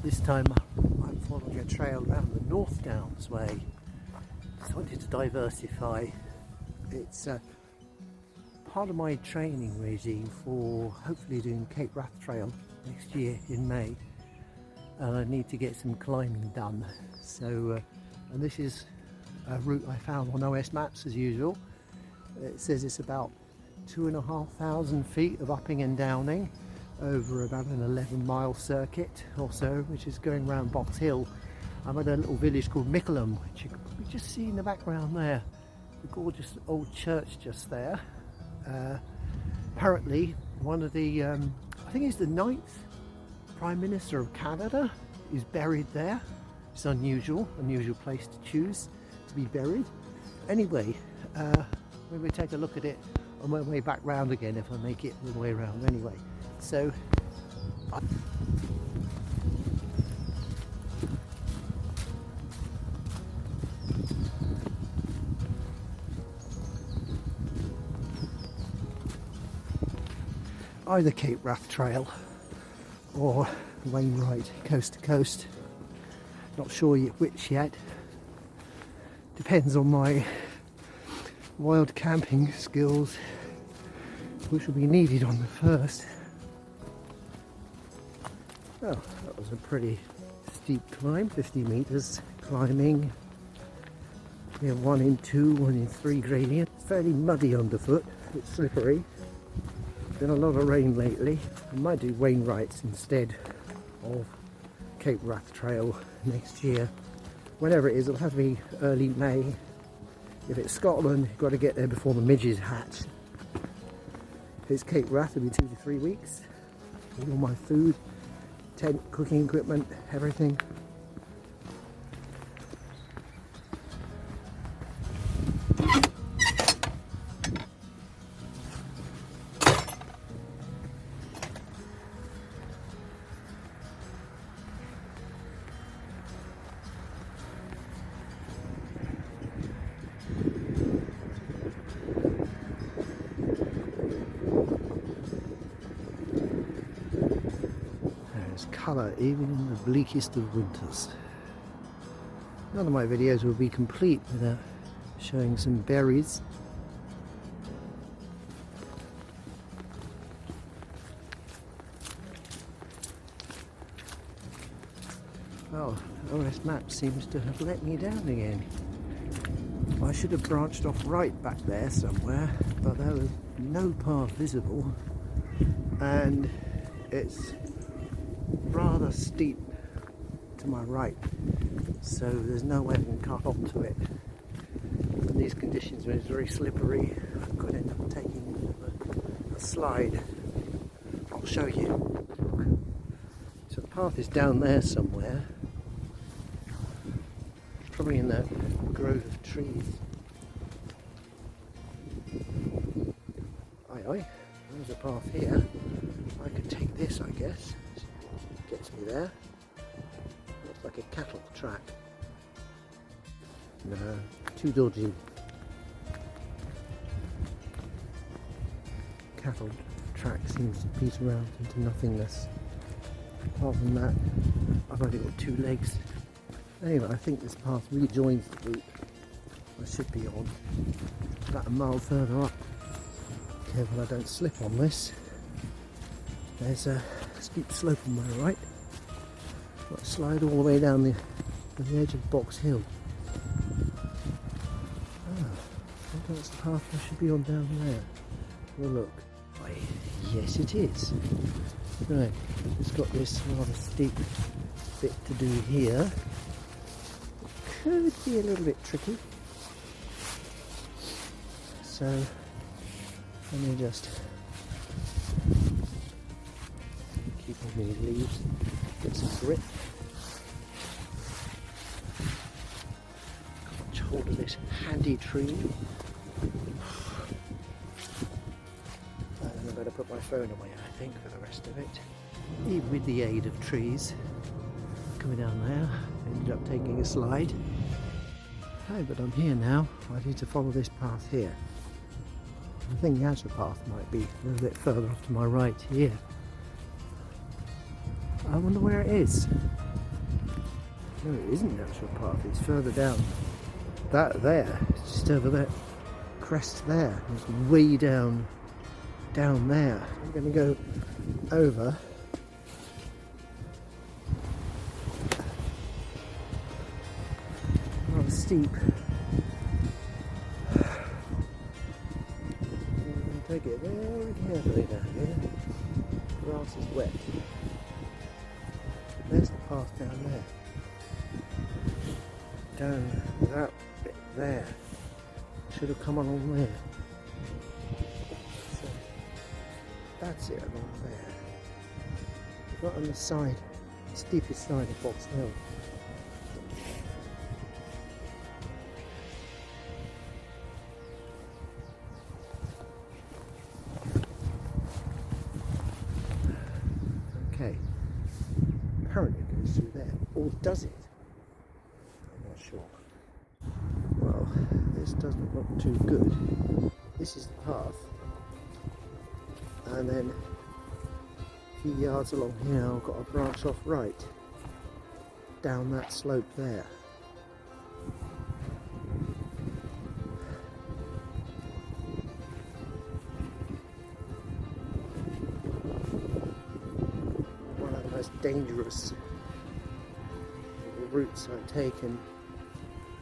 This time I'm following a trail around the North Downs way. Just wanted to diversify. It's part of my training regime for hopefully doing Cape Wrath Trail next year in May, and I need to get some climbing done. So and this is a route I found on OS Maps as usual. It says it's about 2,500 feet of upping and downing over about an 11-mile circuit or so, which is going around Box Hill. I'm at a little village called Mickleham, which you can just see in the background there. The gorgeous old church just there. Apparently one of the, I think he's the 9th Prime Minister of Canada is buried there. It's unusual place to choose to be buried. Anyway, we will take a look at it on my way back round again if I make it all the way around anyway. So either Cape Wrath Trail or Wainwright coast to coast. Not sure which yet. Depends on my wild camping skills, which will be needed on the first. Oh, that was a pretty steep climb, 50 meters climbing. We have 1 in 2, 1 in 3 gradient. Fairly muddy underfoot, it's slippery. Been a lot of rain lately. I might do Wainwrights instead of Cape Wrath Trail next year. Whenever it is, it'll have to be early May. If it's Scotland, you've got to get there before the midges hatch. If it's Cape Wrath, it'll be 2 to 3 weeks. With all my food, tent, cooking equipment, everything. Colour even in the bleakest of winters. None of my videos will be complete without showing some berries. Oh, OS Maps seems to have let me down again. I should have branched off right back there somewhere, but there was no path visible, and it's rather steep to my right, so there's no way I can cut onto it. In these conditions, when it's very slippery, I could end up taking a slide. I'll show you. So the path is down there somewhere, probably in that grove of trees. Aye, there's a path here. I could take this, I guess. Gets me there. Looks like a cattle track. No, too dodgy. Cattle track seems to beat around into nothingness. Apart from that, I've only got 2 legs. Anyway, I think this path rejoins the route I should be on. About a mile further up. Careful I don't slip on this. There's a steep slope on my right. I'll slide all the way down the edge of Box Hill. Ah, I think that's the path I should be on down there. Well, look. Why, yes it is. Right, it's got this rather steep bit to do here. It could be a little bit tricky. So, let me just keep on these leaves, get some grip. Catch hold of this handy tree. And I better put my phone away, I think, for the rest of it. Even with the aid of trees, coming down there, ended up taking a slide. Hey, but I'm here now. I need to follow this path here. I think the actual path might be a little bit further off to my right here. I wonder where it is. No, it isn't natural path, it's further down. That there, it's just over that crest there. It's way down there. I'm going to go over. Rather steep. Take it very carefully down here. Grass is wet. There's the path down there. Down that bit there. Should have come along there. So that's it along there. Right on the side, steepest side of Box Hill. Okay, apparently it goes through there, or does it? I'm not sure. Well, this doesn't look too good. This is the path, and then a few yards along here I've got a branch off right, down that slope there. Dangerous routes I've taken.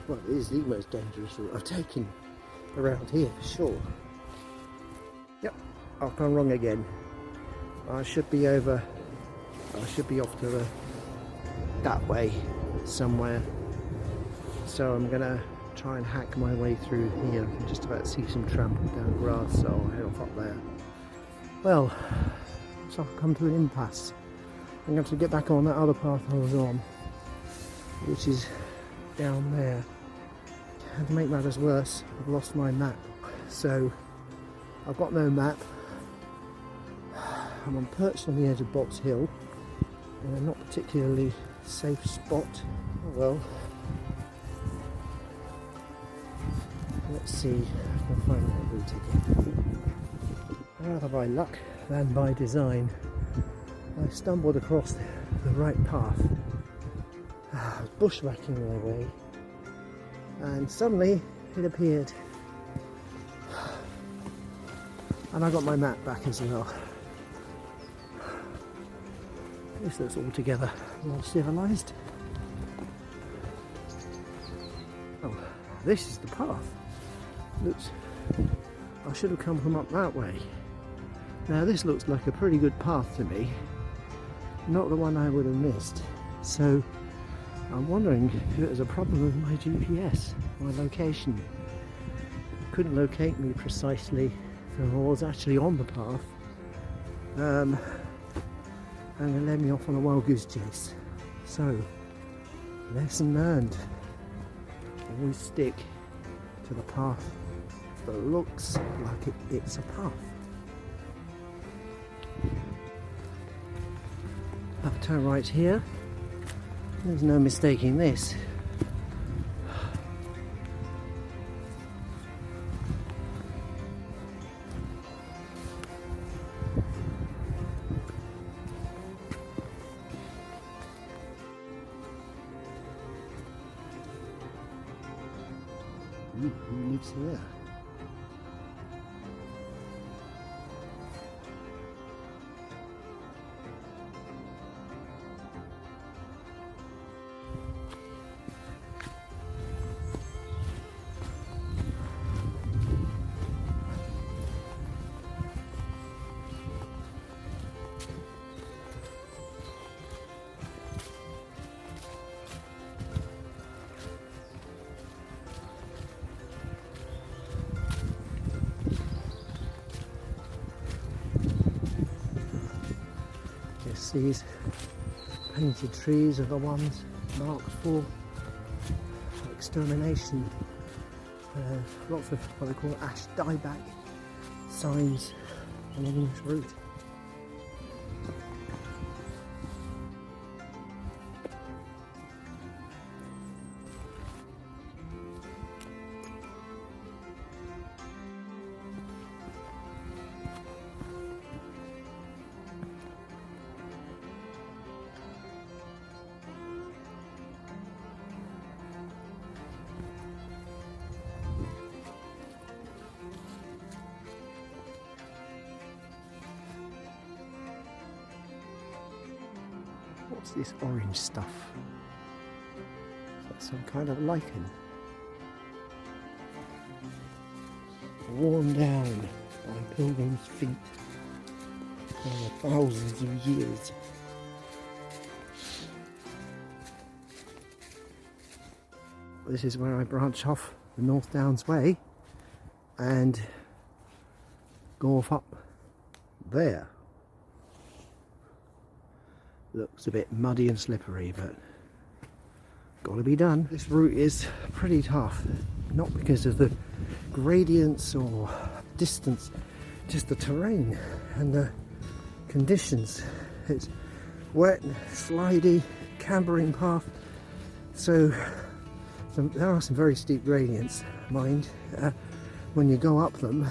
Well, it is the most dangerous route I've taken around here for sure. Yep, I've gone wrong again. I should be off to that way somewhere. So I'm gonna try and hack my way through here. I'm just about to see some trampling down grass, so I'll head off up there. Well, so I've come to an impasse. I'm going to have to get back on that other path I was on, which is down there. And to make matters worse, I've lost my map. So I've got no map. I'm perched on the edge of Box Hill in a not particularly safe spot. Oh well. Let's see if I can find that route again. Rather by luck than by design, I stumbled across the right path. I was bushwhacking my way, and suddenly it appeared, and I got my map back as well. This looks altogether more civilised. Oh, this is the path. Looks, I should have come from up that way. Now this looks like a pretty good path to me. Not the one I would have missed. So I'm wondering if it was a problem with my GPS, my location. It couldn't locate me precisely, so I was actually on the path. And it led me off on a wild goose chase. So, lesson learned. Always stick to the path that looks like it's a path. I'll turn right here. There's no mistaking this. Ooh, who lives here? These painted trees are the ones marked for extermination. Lots of what they call ash dieback signs along this route. What's this orange stuff? Is that some kind of lichen? Worn down by pilgrims' feet over thousands of years. This is where I branch off the North Downs Way and go off up there. Looks a bit muddy and slippery, but gotta be done. This route is pretty tough, not because of the gradients or distance, just the terrain and the conditions. It's wet, slidey, cambering path, so there are some very steep gradients, mind. When you go up them,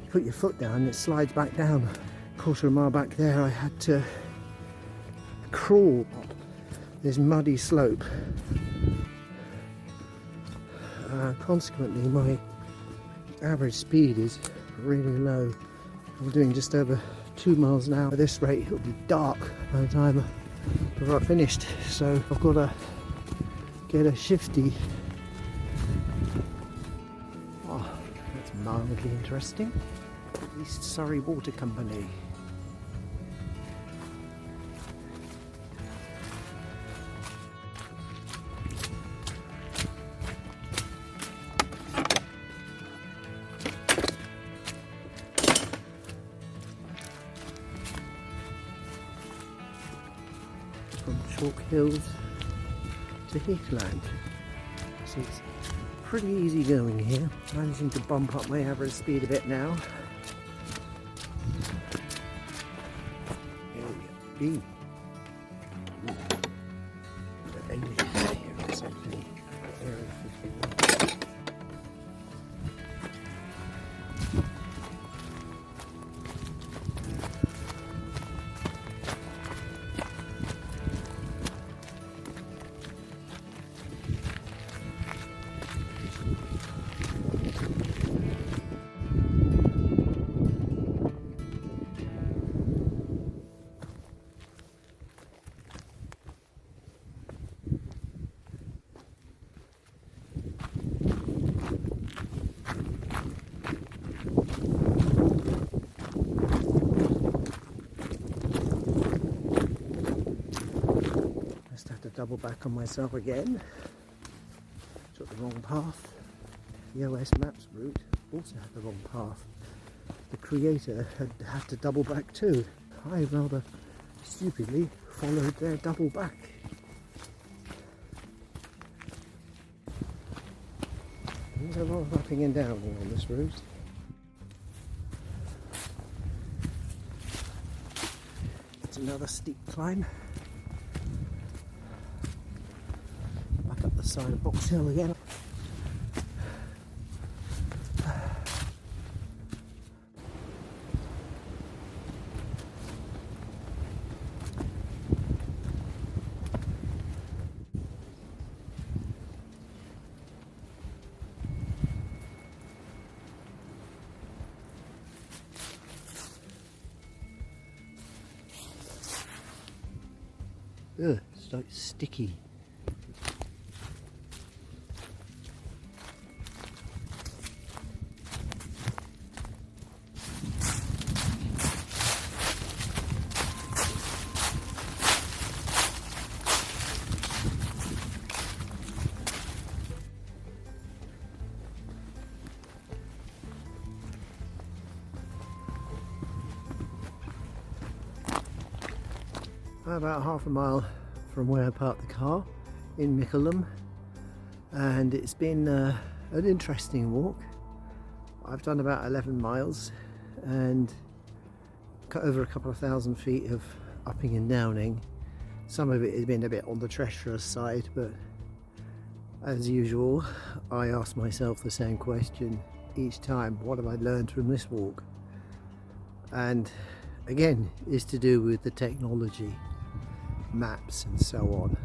you put your foot down and it slides back down. A quarter of a mile back there I had to crawl up this muddy slope. Consequently my average speed is really low. I'm doing just over 2 miles an hour. At this rate it'll be dark by the time I've finished, so I've got to get a shifty. Oh, that's mildly interesting. East Surrey Water Company. From Surrey Hills to Highlands. So it's pretty easy going here. Managing to bump up my average speed a bit now. Here we go. The aliens here or something. Area 51. Double back on myself again. Took the wrong path. The OS Maps route also had the wrong path. The creator had to double back too. I rather stupidly followed their double back. There's a lot of upping and downing on this route. It's another steep climb. Side of Box Hill again. Ugh, it's like sticky. About half a mile from where I parked the car in Mickleham, and it's been an interesting walk. I've done about 11 miles and cut over a couple of thousand feet of upping and downing. Some of it has been a bit on the treacherous side, but as usual I ask myself the same question each time: what have I learned from this walk? And again, it's to do with the technology, maps and so on.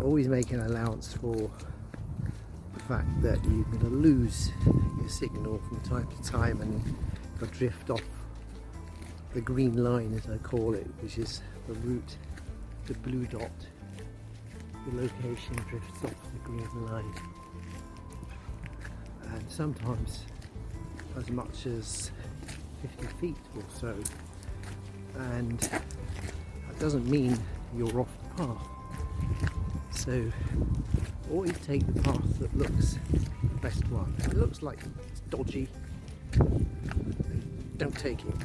Always make an allowance for the fact that you're going to lose your signal from time to time and you'll drift off the green line, as I call it, which is the route the blue dot, the location drifts off the green line, and sometimes as much as 50 feet or so, and that doesn't mean you're off the path. So always take the path that looks the best one. If it looks like it's dodgy, don't take it.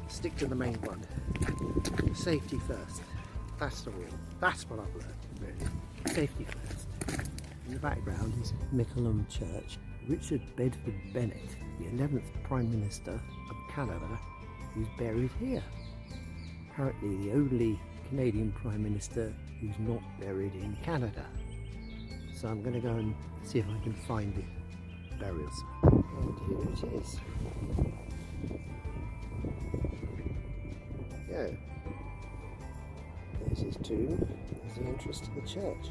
Stick to the main one. Safety first. That's the rule. That's what I've learned, really. Safety first. In the background is Mickleham Church. Richard Bedford Bennett, the 11th Prime Minister of Canada, who's buried here. Apparently the only Canadian Prime Minister who's not buried in Canada. So I'm going to go and see if I can find the burial site. And here it is. Go. There's his tomb. There's the entrance to the church.